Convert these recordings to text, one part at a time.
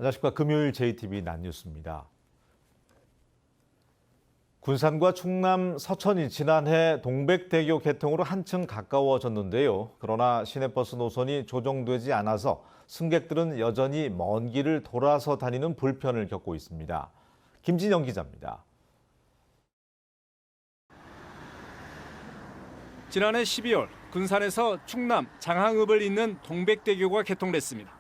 안녕하십니까. 금요일 JTB 낮뉴스입니다. 군산과 충남 서천이 지난해 동백대교 개통으로 한층 가까워졌는데요. 그러나 시내버스 노선이 조정되지 않아서 승객들은 여전히 먼 길을 돌아서 다니는 불편을 겪고 있습니다. 김진영 기자입니다. 지난해 12월 군산에서 충남 장항읍을 잇는 동백대교가 개통됐습니다.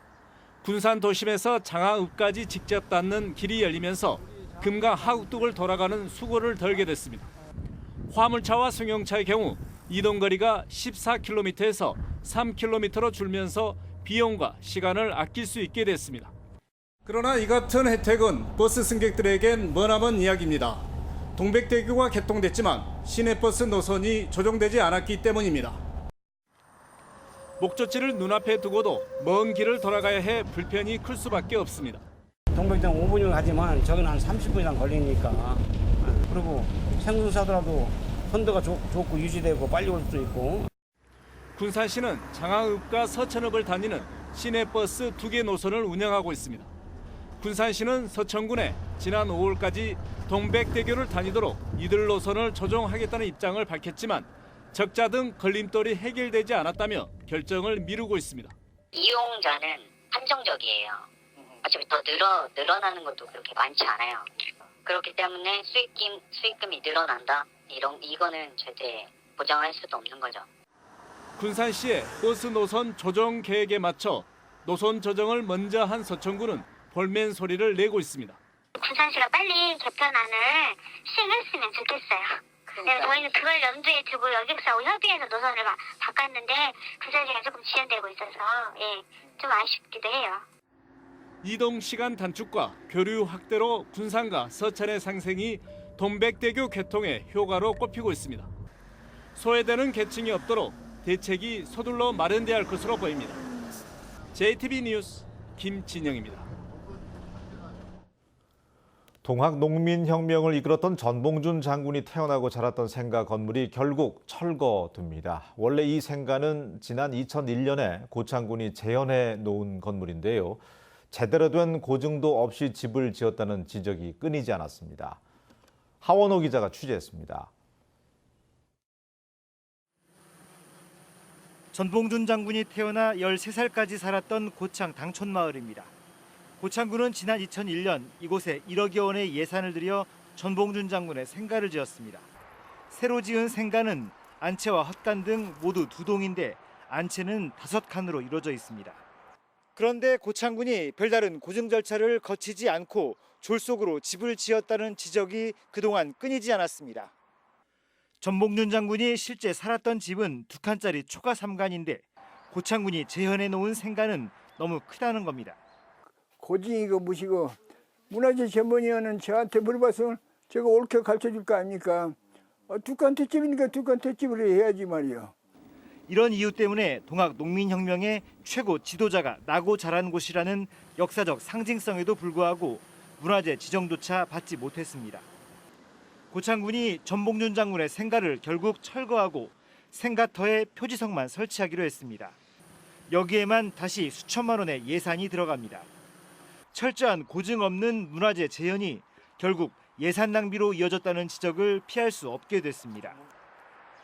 군산 도심에서 장항읍까지 직접 닿는 길이 열리면서 금강 하구뚝을 돌아가는 수고를 덜게 됐습니다. 화물차와 승용차의 경우 이동거리가 14km에서 3km로 줄면서 비용과 시간을 아낄 수 있게 됐습니다. 그러나 이 같은 혜택은 버스 승객들에겐 머나먼 이야기입니다. 동백대교가 개통됐지만 시내버스 노선이 조정되지 않았기 때문입니다. 목적지를 눈앞에 두고도 먼 길을 돌아가야 해 불편이 클 수밖에 없습니다. 동백대는 5분이면 가지만 저기는 한 30분 이상 걸리니까. 그리고 생수사더라도 선도가 좋고 유지되고 빨리 올 수 있고. 군산시는 장항읍과 서천읍을 다니는 시내버스 2개 노선을 운영하고 있습니다. 군산시는 서천군에 지난 5월까지 동백대교를 다니도록 이들 노선을 조정하겠다는 입장을 밝혔지만 적자 등 걸림돌이 해결되지 않았다며 결정을 미루고 있습니다. 이용자는 한정적이에요. 어차피 더 늘어나는 것도 그렇게 많지 않아요. 그렇기 때문에 수익금이 늘어난다. 이거는 절대 보장할 수도 없는 거죠. 군산시의 버스 노선 조정 계획에 맞춰 노선 조정을 먼저 한 서천군은 볼멘 소리를 내고 있습니다. 군산시가 빨리 개편안을 시행했으면 좋겠어요. 네, 저희는 그걸 염두에 두고 여객사하고 협의해서 노선을 바꿨는데 군산시가 조금 지연되고 있어서 좀 아쉽기도 해요. 이동 시간 단축과 교류 확대로 군산과 서천의 상생이 동백대교 개통의 효과로 꼽히고 있습니다. 소외되는 계층이 없도록 대책이 서둘러 마련돼야 할 것으로 보입니다. JTB 뉴스 김진영입니다. 동학농민혁명을 이끌었던 전봉준 장군이 태어나고 자랐던 생가 건물이 결국 철거됩니다. 원래 이 생가는 지난 2001년에 고 장군이 재현해 놓은 건물인데요. 제대로 된 고증도 없이 집을 지었다는 지적이 끊이지 않았습니다. 하원호 기자가 취재했습니다. 전봉준 장군이 태어나 13살까지 살았던 고창 당촌마을입니다. 고창군은 지난 2001년 이곳에 1억여 원의 예산을 들여 전봉준 장군의 생가를 지었습니다. 새로 지은 생가는 안채와 헛간 등 모두 2동인데 안채는 5칸으로 이루어져 있습니다. 그런데 고창군이 별다른 고증 절차를 거치지 않고 졸속으로 집을 지었다는 지적이 그동안 끊이지 않았습니다. 전봉준 장군이 실제 살았던 집은 2칸짜리 초가 3간인데 고창군이 재현해 놓은 생가는 너무 크다는 겁니다. 고증이고 무시고 문화재 전문위원은 저한테 물어봐서 제가 옳게 가르쳐줄 거 아닙니까? 2칸 텟집이니까 2칸 텟집으로 해야지 말이요. 이런 이유 때문에 동학농민혁명의 최고 지도자가 나고 자란 곳이라는 역사적 상징성에도 불구하고 문화재 지정조차 받지 못했습니다. 고창군이 전봉준 장군의 생가를 결국 철거하고 생가터에 표지석만 설치하기로 했습니다. 여기에만 다시 수천만 원의 예산이 들어갑니다. 철저한 고증 없는 문화재 재현이 결국 예산 낭비로 이어졌다는 지적을 피할 수 없게 됐습니다.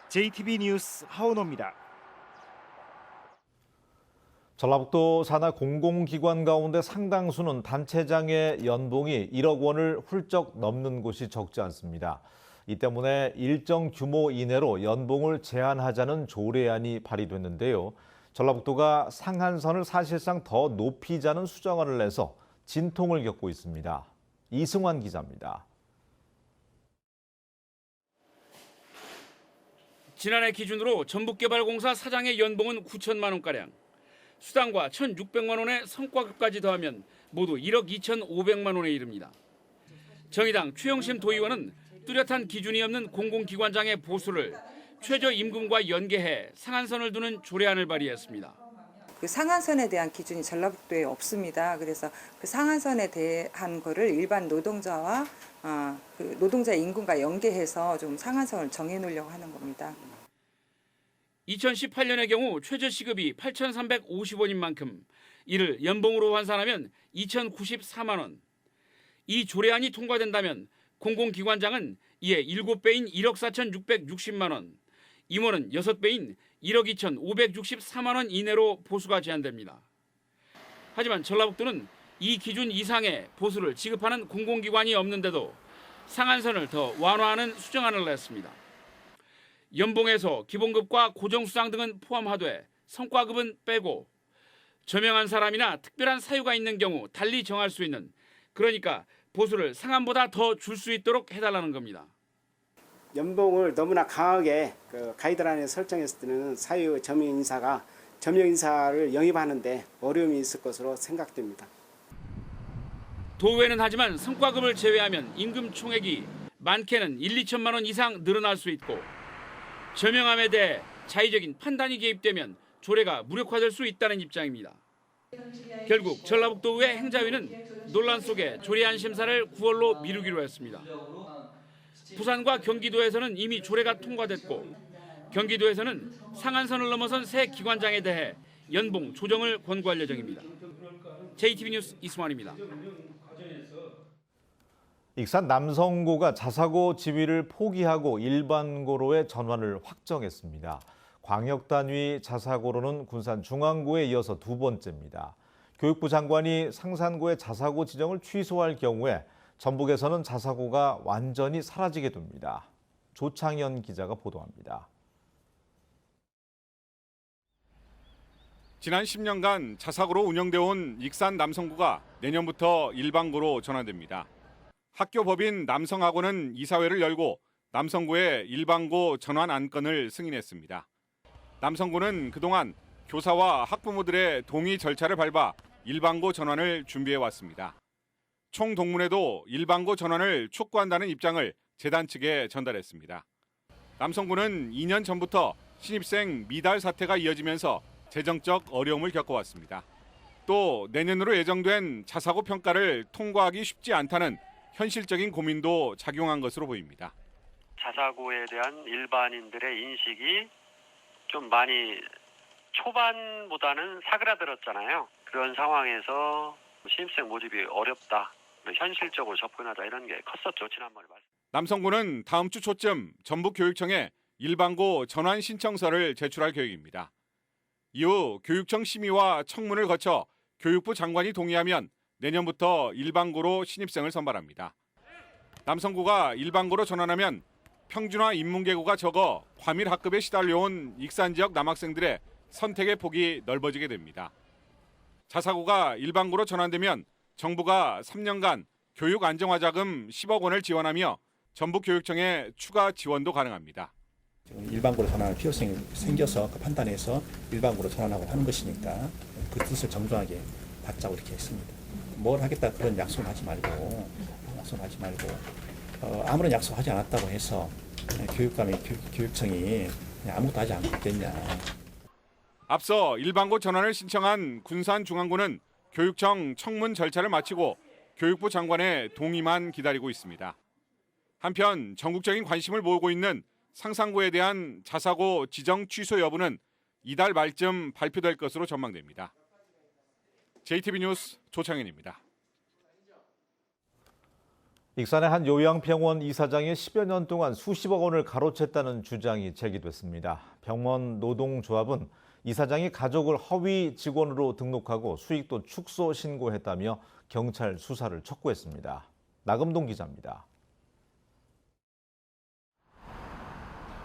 JTB 뉴스 하원호입니다. 전라북도 산하 공공기관 가운데 상당수는 단체장의 연봉이 1억 원을 훌쩍 넘는 곳이 적지 않습니다. 이 때문에 일정 규모 이내로 연봉을 제한하자는 조례안이 발의됐는데요. 전라북도가 상한선을 사실상 더 높이자는 수정안을 내서 진통을 겪고 있습니다. 이승환 기자입니다. 지난해 기준으로 전북개발공사 사장의 연봉은 9천만 원가량, 수당과 1,600만 원의 성과급까지 더하면 모두 1억 2,500만 원에 이릅니다. 정의당 최영심 도의원은 뚜렷한 기준이 없는 공공기관장의 보수를 최저임금과 연계해 상한선을 두는 조례안을 발의했습니다. 그 상한선에 대한 기준이 전라북도에 없습니다. 그래서 그 상한선에 대한 거를 일반 노동자와 그 노동자 임금과 연계해서 좀 상한선을 정해 놓으려고 하는 겁니다. 2018년의 경우 최저시급이 8,350원인 만큼 이를 연봉으로 환산하면 2,094만 원. 이 조례안이 통과된다면 공공기관장은 이에 7배인 1억 4,660만 원, 임원은 6배인 1억 2,564만 원 이내로 보수가 제한됩니다. 하지만 전라북도는 이 기준 이상의 보수를 지급하는 공공기관이 없는데도 상한선을 더 완화하는 수정안을 냈습니다. 연봉에서 기본급과 고정수당 등은 포함하되 성과급은 빼고 저명한 사람이나 특별한 사유가 있는 경우 달리 정할 수 있는, 그러니까 보수를 상한보다 더 줄 수 있도록 해달라는 겁니다. 연봉을 너무나 강하게 가이드라인에 설정했을 때는 사유 점용 인사를 영입하는데 어려움이 있을 것으로 생각됩니다. 도외는 하지만 성과급을 제외하면 임금 총액이 많게는 1, 2천만 원 이상 늘어날 수 있고, 저명함에 대해 자의적인 판단이 개입되면 조례가 무력화될 수 있다는 입장입니다. 결국 전라북도의회 행자위는 논란 속에 조례안 심사를 9월로 미루기로 했습니다. 부산과 경기도에서는 이미 조례가 통과됐고, 경기도에서는 상한선을 넘어선 새 기관장에 대해 연봉 조정을 권고할 예정입니다. JTB 뉴스 이승환입니다. 익산 남성고가 자사고 지위를 포기하고 일반고로의 전환을 확정했습니다. 광역단위 자사고로는 군산중앙고에 이어서 두 번째입니다. 교육부 장관이 상산고의 자사고 지정을 취소할 경우에 전북에서는 자사고가 완전히 사라지게 됩니다. 조창현 기자가 보도합니다. 지난 10년간 자사고로 운영되어 온 익산 남성고가 내년부터 일반고로 전환됩니다. 학교법인 남성학원은 이사회를 열고 남성고의 일반고 전환 안건을 승인했습니다. 남성고는 그동안 교사와 학부모들의 동의 절차를 밟아 일반고 전환을 준비해 왔습니다. 총동문회도 일반고 전환을 촉구한다는 입장을 재단 측에 전달했습니다. 남성고는 2년 전부터 신입생 미달 사태가 이어지면서 재정적 어려움을 겪어왔습니다. 또 내년으로 예정된 자사고 평가를 통과하기 쉽지 않다는 현실적인 고민도 작용한 것으로 보입니다. 자사고에 대한 일반인들의 인식이 좀 많이 초반보다는 사그라들었잖아요. 그런 상황에서 신입생 모집이 어렵다, 현실적으로 접근하자 이런 게 컸었죠, 지난번에 말씀. 남성고는 다음 주 초쯤 전북교육청에 일반고 전환 신청서를 제출할 계획입니다. 이후 교육청 심의와 청문을 거쳐 교육부 장관이 동의하면 내년부터 일반고로 신입생을 선발합니다. 남성고가 일반고로 전환하면 평준화 인문계고가 적어 과밀 학급에 시달려온 익산 지역 남학생들의 선택의 폭이 넓어지게 됩니다. 자사고가 일반고로 전환되면 정부가 3년간 교육 안정화 자금 10억 원을 지원하며 전북교육청에 추가 지원도 가능합니다. 일반고로 전환할 필요성이 생겨서 그 판단해서 일반고로 전환하고 하는 것이니까 그 뜻을 정중하게 받자고 이렇게 했습니다. 뭘 하겠다 그런 약속을 하지 말고 아무런 약속하지 않았다고 해서 교육감이 교육청이 아무것도 하지 않고 있겠냐. 앞서 일반고 전환을 신청한 군산중앙고는 교육청 청문 절차를 마치고 교육부 장관의 동의만 기다리고 있습니다. 한편 전국적인 관심을 모으고 있는 상산고에 대한 자사고 지정 취소 여부는 이달 말쯤 발표될 것으로 전망됩니다. JTB 뉴스 조창현입니다. 익산의 한 요양병원 이사장이 10여 년 동안 수십억 원을 가로챘다는 주장이 제기됐습니다. 병원 노동조합은 이사장이 가족을 허위 직원으로 등록하고 수익도 축소 신고했다며 경찰 수사를 촉구했습니다. 나금동 기자입니다.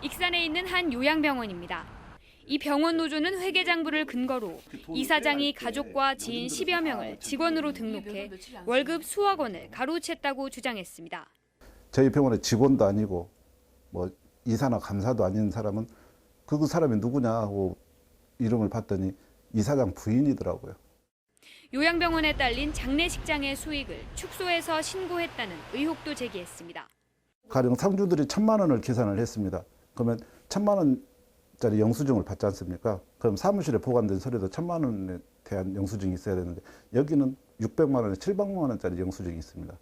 익산에 있는 한 요양병원입니다. 이 병원 노조는 회계장부를 근거로 이사장이 가족과 지인 10여 명을 직원으로 등록해 월급 수억 원을 가로챘다고 주장했습니다. 저희 병원의 직원도 아니고 뭐 이사나 감사도 아닌 사람은 그 사람이 누구냐 하고 이름을 봤더니 이사장 부인이더라고요. 요양병원에 딸린 장례식장의 수익을 축소해서 신고했다는 의혹도 제기했습니다. 가령 상주들이 1,000만 원을 계산을 했습니다. 그러면 1,000만 원짜리 영수증을 받지 않습니까? 그럼 사무실에 보관된 서류도 1,000만 원에 대한 영수증이 있어야 되는데 여기는 600만 원에 700만 원짜리 영수증이 있습니다.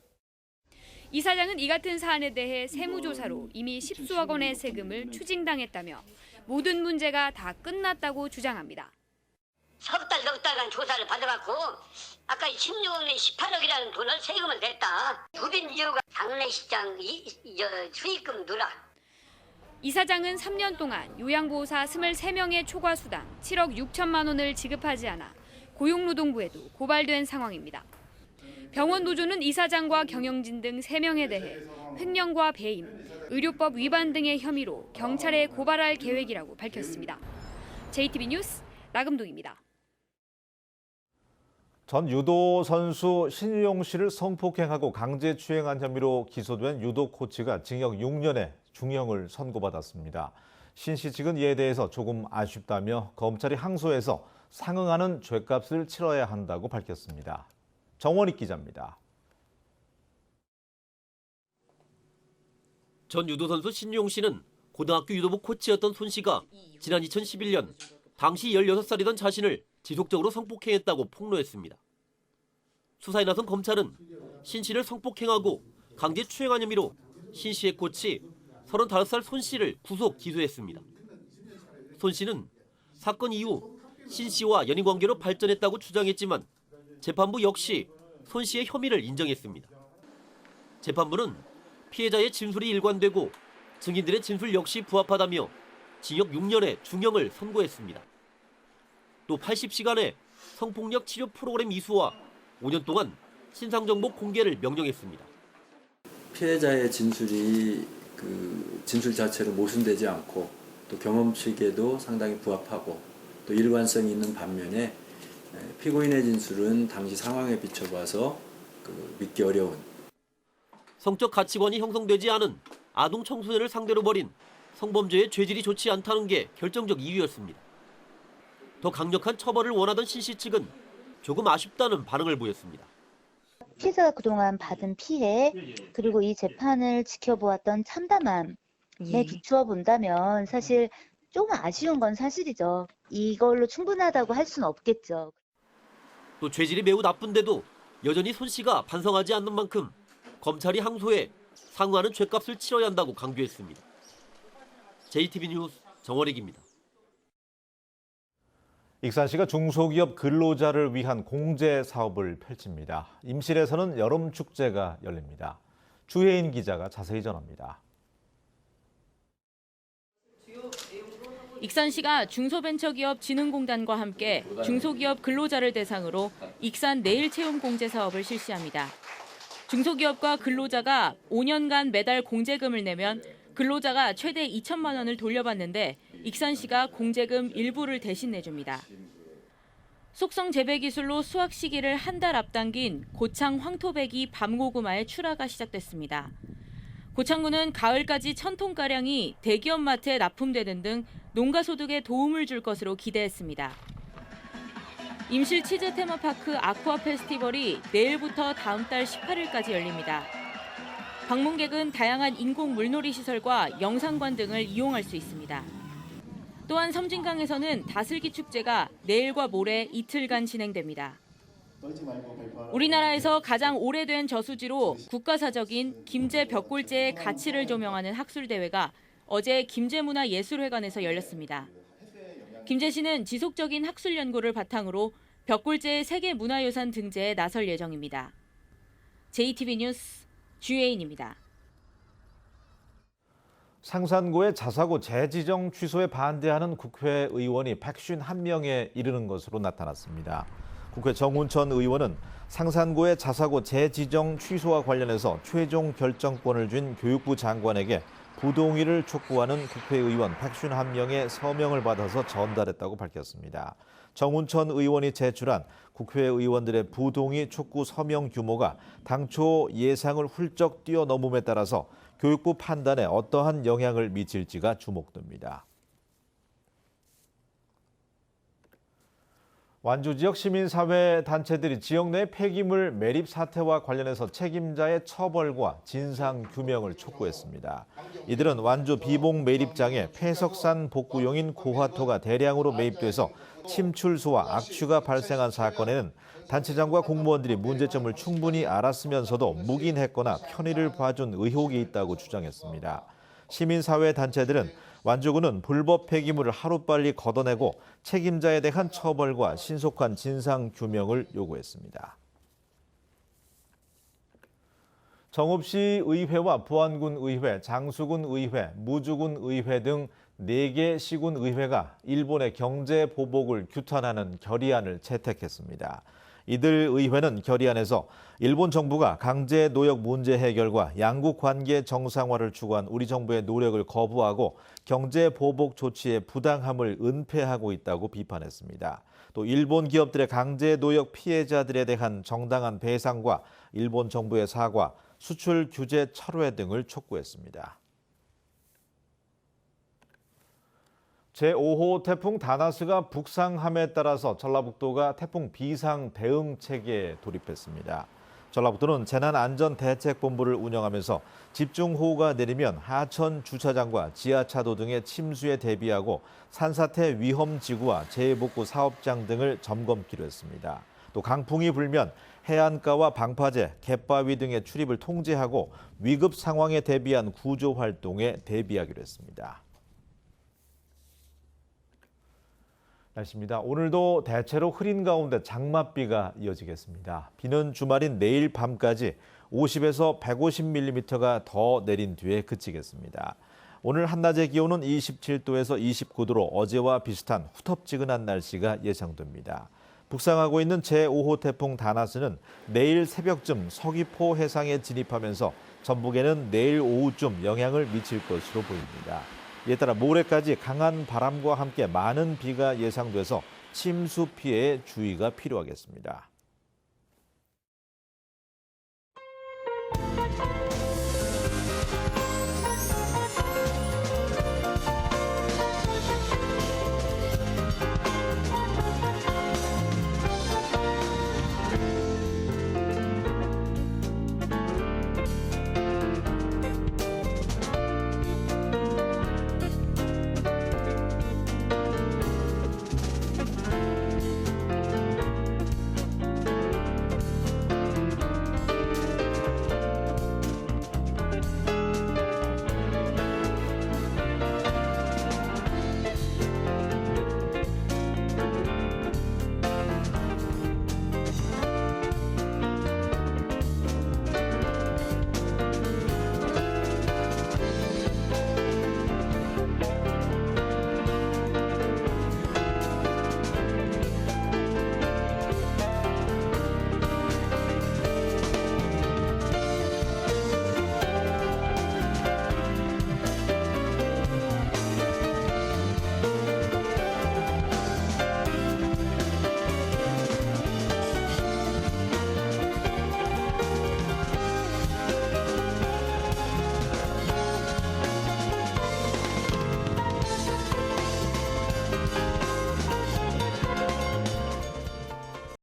이 사장은 이 같은 사안에 대해 세무조사로 이미 10수억 원의 세금을 추징당했다며 모든 문제가 다 끝났다고 주장합니다. 석 달, 넉 달간 조사를 받아갖고 아까 16년 18억이라는 돈을 세금을 냈다. 법인 이유가 장례식장 수익금 누락. 이 사장은 3년 동안 요양보호사 23명의 초과 수당 7억 6천만 원을 지급하지 않아 고용노동부에도 고발된 상황입니다. 병원 노조는 이 사장과 경영진 등 3명에 대해 횡령과 배임, 의료법 위반 등의 혐의로 경찰에 고발할 계획이라고 밝혔습니다. JTB 뉴스 나금동입니다. 전 유도 선수 신유용 씨를 성폭행하고 강제추행한 혐의로 기소된 유도 코치가 징역 6년의 중형을 선고받았습니다. 신 씨 측은 이에 대해서 조금 아쉽다며 검찰이 항소해서 상응하는 죗값을 치러야 한다고 밝혔습니다. 정원익 기자입니다. 전 유도 선수 신유용 씨는 고등학교 유도부 코치였던 손 씨가 지난 2011년 당시 16살이던 자신을 지속적으로 성폭행했다고 폭로했습니다. 수사에 나선 검찰은 신 씨를 성폭행하고 강제 추행한 혐의로 신 씨의 코치 35살 손 씨를 구속 기소했습니다. 손 씨는 사건 이후 신 씨와 연인 관계로 발전했다고 주장했지만 재판부 역시 손 씨의 혐의를 인정했습니다. 재판부는 피해자의 진술이 일관되고 증인들의 진술 역시 부합하다며 징역 6년의 중형을 선고했습니다. 또 80시간의 성폭력 치료 프로그램 이수와 5년 동안 신상 정보 공개를 명령했습니다. 피해자의 진술이 진술 자체로 모순되지 않고 또 경험칙에도 상당히 부합하고 또 일관성이 있는 반면에 피고인의 진술은 당시 상황에 비춰봐서 믿기 어려운. 성적 가치관이 형성되지 않은 아동 청소년을 상대로 벌인 성범죄의 죄질이 좋지 않다는 게 결정적 이유였습니다. 더 강력한 처벌을 원하던 신 씨 측은 조금 아쉽다는 반응을 보였습니다. 피해자가 그동안 받은 피해 그리고 이 재판을 지켜보았던 참담함에 비추어 본다면 사실 조금 아쉬운 건 사실이죠. 이걸로 충분하다고 할 수는 없겠죠. 또 죄질이 매우 나쁜데도 여전히 손 씨가 반성하지 않는 만큼 검찰이 항소해 상응하는 죗값을 치러야 한다고 강조했습니다. JTB 뉴스 정원익입니다. 익산시가 중소기업 근로자를 위한 공제 사업을 펼칩니다. 임실에서는 여름 축제가 열립니다. 주혜인 기자가 자세히 전합니다. 익산시가 중소벤처기업진흥공단과 함께 중소기업 근로자를 대상으로 익산 내일체험 공제 사업을 실시합니다. 중소기업과 근로자가 5년간 매달 공제금을 내면 근로자가 최대 2천만 원을 돌려받는데 익산시가 공제금 일부를 대신 내줍니다. 속성 재배 기술로 수확 시기를 한 달 앞당긴 고창 황토배기 밤고구마의 출하가 시작됐습니다. 고창군은 가을까지 1,000톤가량이 대기업 마트에 납품되는 등 농가 소득에 도움을 줄 것으로 기대했습니다. 임실 치즈 테마파크 아쿠아 페스티벌이 내일부터 다음 달 18일까지 열립니다. 방문객은 다양한 인공 물놀이 시설과 영상관 등을 이용할 수 있습니다. 또한 섬진강에서는 다슬기 축제가 내일과 모레 이틀간 진행됩니다. 우리나라에서 가장 오래된 저수지로 국가사적인 김제 벽골제의 가치를 조명하는 학술대회가 어제 김제문화예술회관에서 열렸습니다. 김제시는 지속적인 학술 연구를 바탕으로 벽골제의 세계문화유산 등재에 나설 예정입니다. JTB 뉴스 주혜인입니다. 상산고의 자사고 재지정 취소에 반대하는 국회의원이 151명에 이르는 것으로 나타났습니다. 국회 정운천 의원은 상산고의 자사고 재지정 취소와 관련해서 최종 결정권을 준 교육부 장관에게 부동의를 촉구하는 국회의원 151명의 서명을 받아서 전달했다고 밝혔습니다. 정운천 의원이 제출한 국회의원들의 부동의 촉구 서명 규모가 당초 예상을 훌쩍 뛰어넘음에 따라서 교육부 판단에 어떠한 영향을 미칠지가 주목됩니다. 완주 지역 시민사회 단체들이 지역 내 폐기물 매립 사태와 관련해서 책임자의 처벌과 진상 규명을 촉구했습니다. 이들은 완주 비봉 매립장에 폐석산 복구용인 고화토가 대량으로 매입돼서 침출수와 악취가 발생한 사건에는 단체장과 공무원들이 문제점을 충분히 알았으면서도 묵인했거나 편의를 봐준 의혹이 있다고 주장했습니다. 시민사회단체들은 완주군은 불법 폐기물을 하루빨리 걷어내고 책임자에 대한 처벌과 신속한 진상규명을 요구했습니다. 정읍시 의회와 부안군 의회, 장수군 의회, 무주군 의회 등 4개 시군 의회가 일본의 경제 보복을 규탄하는 결의안을 채택했습니다. 이들 의회는 결의안에서 일본 정부가 강제 노역 문제 해결과 양국 관계 정상화를 추구한 우리 정부의 노력을 거부하고 경제 보복 조치의 부당함을 은폐하고 있다고 비판했습니다. 또 일본 기업들의 강제 노역 피해자들에 대한 정당한 배상과 일본 정부의 사과, 수출 규제 철회 등을 촉구했습니다. 제5호 태풍 다나스가 북상함에 따라서 전라북도가 태풍 비상 대응 체계에 돌입했습니다. 전라북도는 재난안전대책본부를 운영하면서 집중호우가 내리면 하천 주차장과 지하차도 등의 침수에 대비하고 산사태 위험지구와 재해복구 사업장 등을 점검키로 했습니다. 또 강풍이 불면 해안가와 방파제, 갯바위 등의 출입을 통제하고 위급 상황에 대비한 구조 활동에 대비하기로 했습니다. 날씨입니다. 오늘도 대체로 흐린 가운데 장맛비가 이어지겠습니다. 비는 주말인 내일 밤까지 50에서 150mm가 더 내린 뒤에 그치겠습니다. 오늘 한낮의 기온은 27도에서 29도로 어제와 비슷한 후텁지근한 날씨가 예상됩니다. 북상하고 있는 제5호 태풍 다나스는 내일 새벽쯤 서귀포 해상에 진입하면서 전북에는 내일 오후쯤 영향을 미칠 것으로 보입니다. 이에 따라 모레까지 강한 바람과 함께 많은 비가 예상돼서 침수 피해에 주의가 필요하겠습니다.